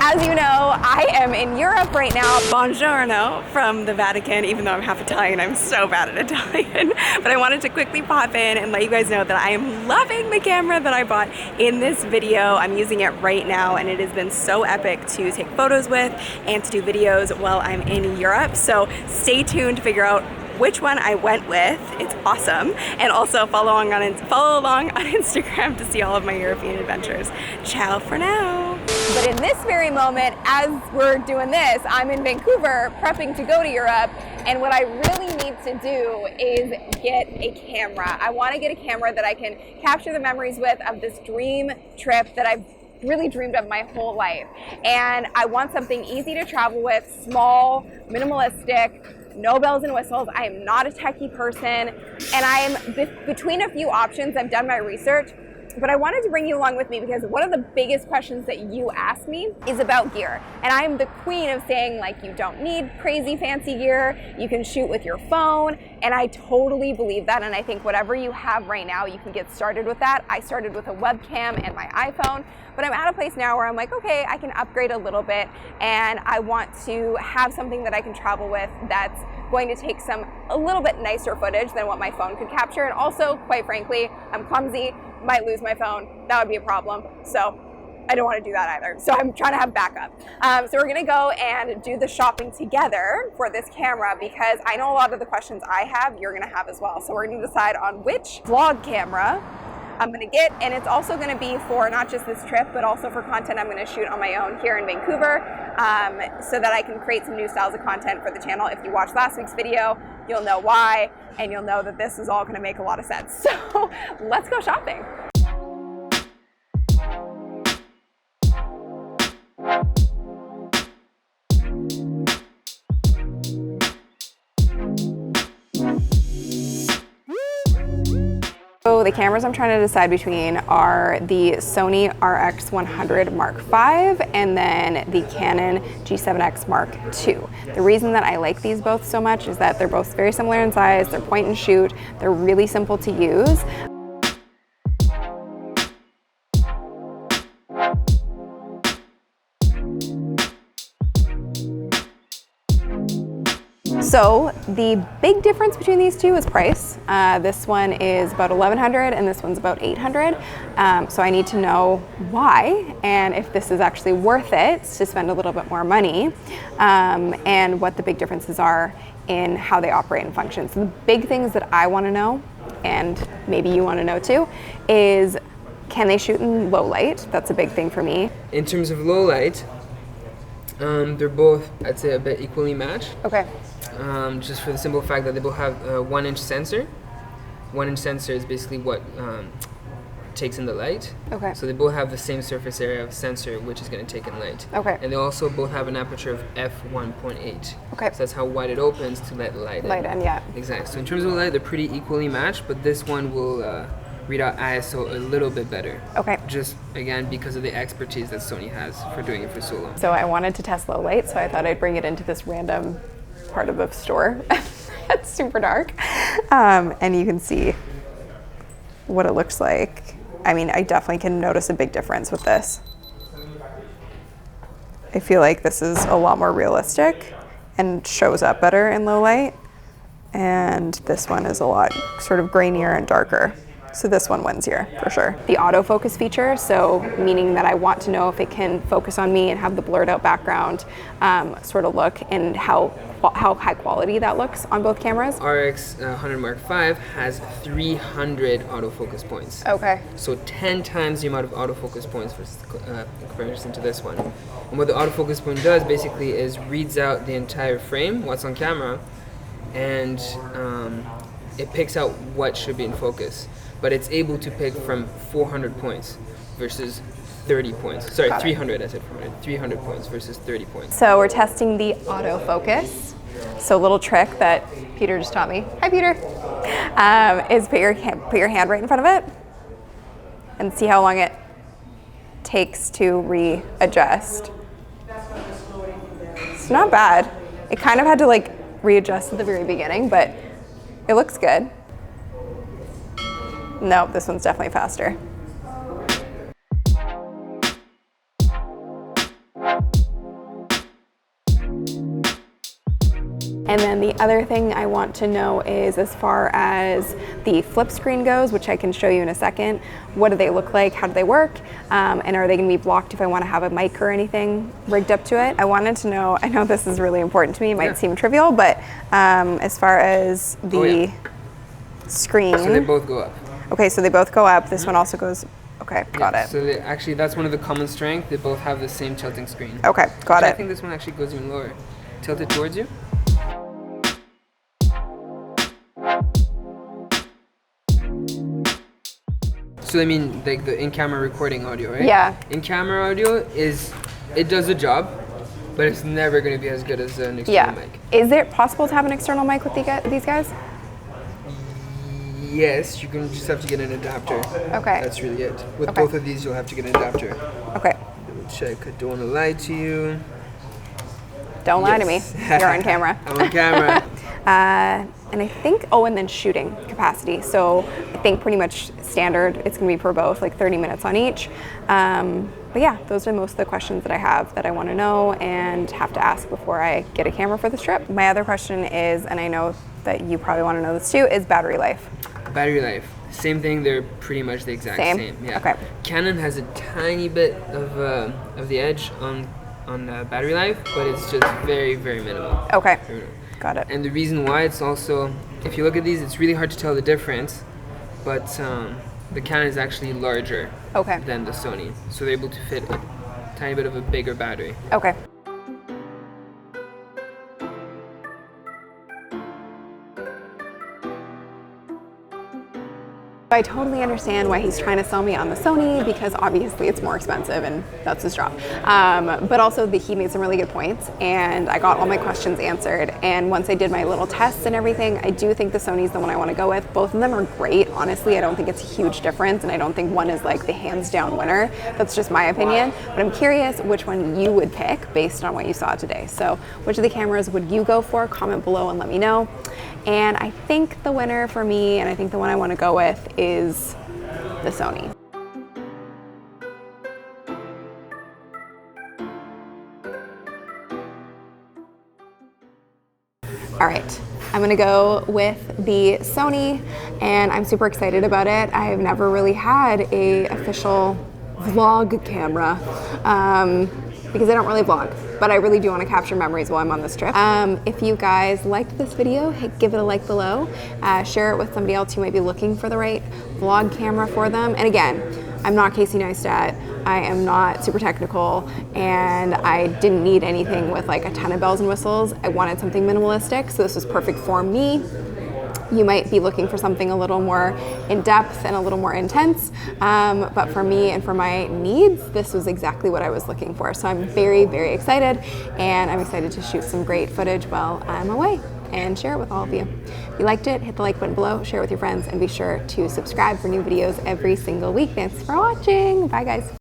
as you know, I am in Europe right now. Buongiorno from the Vatican, even though I'm half Italian, I'm so bad at Italian. But I wanted to quickly pop in and let you guys know that I am loving the camera that I bought in this video. I'm using it right now and it has been so epic to take photos with and to do videos while I'm in Europe. So stay tuned to figure out which one I went with. It's awesome. And also follow along on Instagram to see all of my European adventures. Ciao for now. But in this very moment, as we're doing this, I'm in Vancouver prepping to go to Europe. And what I really need to do is get a camera. I want to get a camera that I can capture the memories with of this dream trip that I've really dreamed of my whole life. And I want something easy to travel with, small, minimalistic, no bells and whistles. I am not a techie person, and I am between a few options. I've done my research, but I wanted to bring you along with me because one of the biggest questions that you ask me is about gear. And I'm the queen of saying, like, you don't need crazy fancy gear, you can shoot with your phone, and I totally believe that. And I think whatever you have right now, you can get started with that. I started with a webcam and my iPhone, but I'm at a place now where I'm like, okay, I can upgrade a little bit, and I want to have something that I can travel with that's going to take a little bit nicer footage than what my phone could capture. And also, quite frankly, I'm clumsy, might lose my phone. That would be a problem. So I don't want to do that either. So I'm trying to have backup. So we're gonna go and do the shopping together for this camera because I know a lot of the questions I have, you're gonna have as well. So we're gonna decide on which vlog camera I'm gonna get, and it's also gonna be for not just this trip, but also for content I'm gonna shoot on my own here in Vancouver, so that I can create some new styles of content for the channel. If you watched last week's video, you'll know why, and you'll know that this is all gonna make a lot of sense. So let's go shopping. So the cameras I'm trying to decide between are the Sony RX100 Mark V and then the Canon G7X Mark II. The reason that I like these both so much is that they're both very similar in size, they're point and shoot, they're really simple to use. So the big difference between these two is price. This one is about $1,100 and this one's about $800. So I need to know why and if this is actually worth it to spend a little bit more money, and what the big differences are in how they operate and function. So the big things that I want to know, and maybe you want to know too, is can they shoot in low light? That's a big thing for me. In terms of low light, they're both, I'd say, a bit equally matched. Okay. Just for the simple fact that they both have a 1-inch sensor. 1-inch sensor is basically what takes in the light. Okay. So they both have the same surface area of sensor, which is going to take in light. Okay. And they also both have an aperture of f1.8. Okay. So that's how wide it opens to let light in. Light in, yeah. Exactly. So in terms of light, they're pretty equally matched, but this one will read out ISO a little bit better. Okay. Just, again, because of the expertise that Sony has for doing it for so long. So I wanted to test low light, so I thought I'd bring it into this random part of the store. It's super dark. And you can see what it looks like. I mean, I definitely can notice a big difference with this. I feel like this is a lot more realistic and shows up better in low light. And this one is a lot sort of grainier and darker. So this one wins here for sure. The autofocus feature, so meaning that I want to know if it can focus on me and have the blurred out background sort of look, and how high quality that looks on both cameras. RX100 Mark V has 300 autofocus points. Okay. So 10 times the amount of autofocus points in comparison to this one. And what the autofocus point does basically is reads out the entire frame, what's on camera, and it picks out what should be in focus. But it's able to pick from 400 points versus 30 points. Sorry, 300, I said 400. 300 points versus 30 points. So we're testing the autofocus. So a little trick that Peter just taught me, hi Peter, is put your hand right in front of it and see how long it takes to readjust. It's not bad. It kind of had to like readjust at the very beginning, but it looks good. No, this one's definitely faster. And then the other thing I want to know is, as far as the flip screen goes, which I can show you in a second, what do they look like? How do they work? And are they going to be blocked if I want to have a mic or anything rigged up to it? I wanted to know, I know this is really important to me, it might seem trivial, but as far as the screen. So they both go up. Okay, so they both go up. This one also goes, okay, got it. So actually, that's one of the common strengths. They both have the same tilting screen. Okay, got it. I think this one actually goes even lower. Tilt it towards you. So I mean, like the in-camera recording audio, right? Yeah. In-camera audio it does the job, but it's never going to be as good as an external mic. Is it possible to have an external mic with these guys? Yes, you can just have to get an adapter. Okay. That's really it. With both of these, you'll have to get an adapter. Okay. Check. I don't want to lie to you. Don't lie to me. You're on camera. I'm on camera. And I think, and then shooting capacity. So I think pretty much standard, it's gonna be for both, like 30 minutes on each. But yeah, those are most of the questions that I have that I wanna know and have to ask before I get a camera for this trip. My other question is, and I know that you probably wanna know this too, is battery life. Battery life. Same thing, they're pretty much the exact same. Yeah. Okay. Canon has a tiny bit of the edge on battery life, but it's just very, very minimal. Okay. Got it. And the reason why, it's also, if you look at these, it's really hard to tell the difference, but the Canon is actually larger than the Sony. So they're able to fit a tiny bit of a bigger battery. Okay. I totally understand why he's trying to sell me on the Sony, because obviously it's more expensive and that's his job. But also he made some really good points and I got all my questions answered. And once I did my little tests and everything, I do think the Sony's the one I want to go with. Both of them are great. Honestly, I don't think it's a huge difference and I don't think one is like the hands down winner. That's just my opinion. But I'm curious which one you would pick based on what you saw today. So which of the cameras would you go for? Comment below and let me know. And I think the winner for me, and I think the one I want to go with, is the Sony. All right, I'm gonna go with the Sony, and I'm super excited about it. I've never really had a official vlog camera because I don't really vlog, but I really do want to capture memories while I'm on this trip. If you guys liked this video, give it a like below. Share it with somebody else who might be looking for the right vlog camera for them. And again, I'm not Casey Neistat. I am not super technical, and I didn't need anything with like a ton of bells and whistles. I wanted something minimalistic, so this was perfect for me. You might be looking for something a little more in-depth and a little more intense, but for me and for my needs, this was exactly what I was looking for. So I'm very, very excited, and I'm excited to shoot some great footage while I'm away and share it with all of you. If you liked it, hit the like button below, share it with your friends, and be sure to subscribe for new videos every single week. Thanks for watching. Bye, guys.